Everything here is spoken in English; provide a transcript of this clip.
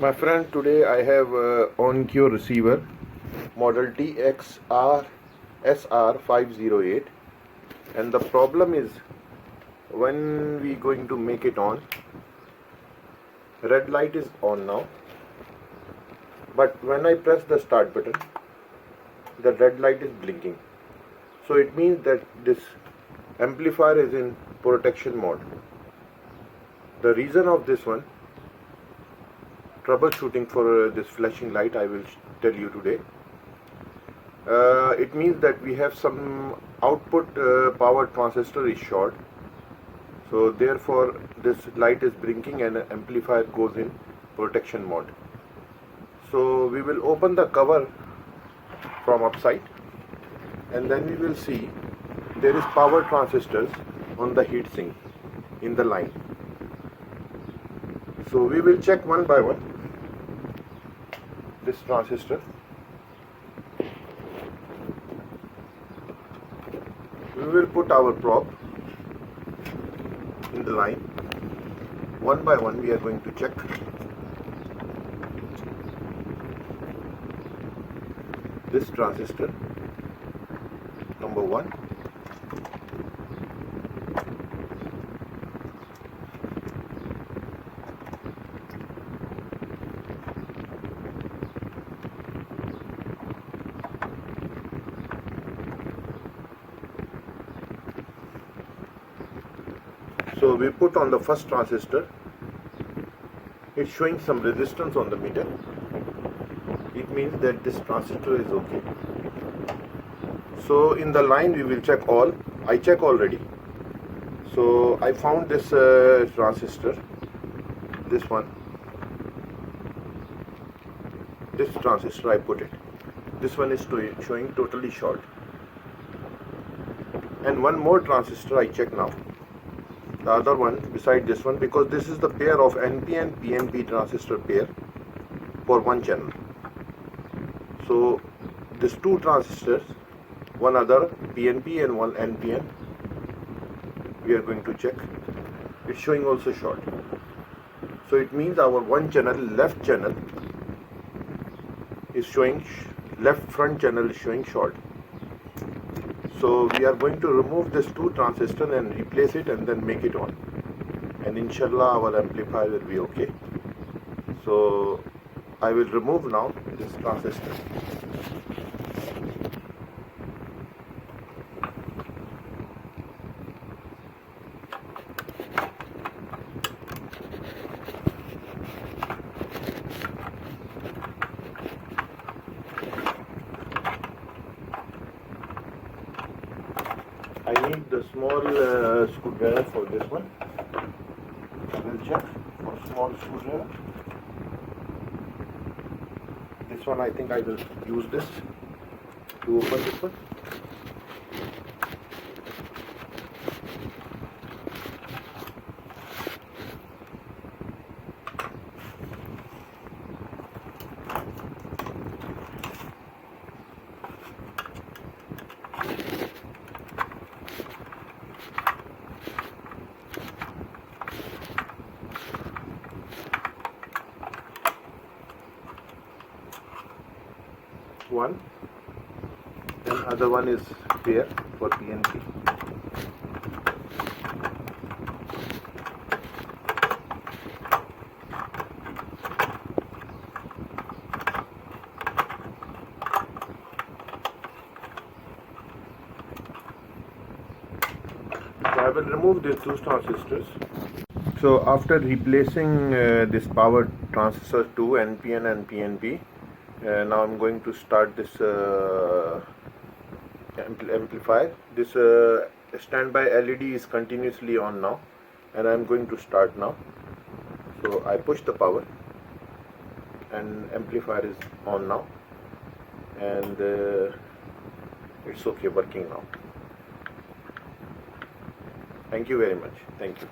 My friend, today I have Onkyo receiver model TX-SR508, and the problem is when we going to make it on, red light is on now, but when I press the start button, the red light is blinking. So it means that this amplifier is in protection mode. The reason of this one, troubleshooting for this flashing light, I will tell you today. It means that we have some output power transistor is short, so therefore this light is blinking and amplifier goes in protection mode. So we will open the cover from upside, and then we will see there is power transistors on the heatsink in the line. So we will check one by one this transistor. We will put our probe in the line. One by one we are going to check. This transistor, number 1. So we put on the first transistor. It's showing some resistance on the meter. It means that this transistor is okay. So in the line we will check all. I check already. So I found this transistor, this one. This transistor I put it. This one is showing totally short. And one more transistor I check now. The other one beside this one, because this is the pair of NP and PNP transistor pair for one channel. So these two transistors, one other PNP and one NPN, we are going to check. It's showing also short. So it means our one channel, left channel is showing, left front channel is showing short. So we are going to remove this two transistor and replace it and then make it on. And inshallah our amplifier will be okay. So I will remove now this transistor. I need the small screwdriver for this one. I will check for small screwdriver. This one I think I will use this to open this one. One, and other one is here for PNP. So I will remove these two transistors. So after replacing this power transistor to NPN and PNP, now I'm going to start this amplifier. This standby LED is continuously on now, and I'm going to start now. So I push the power and amplifier is on now, and it's okay, working now. Thank you very much. Thank you.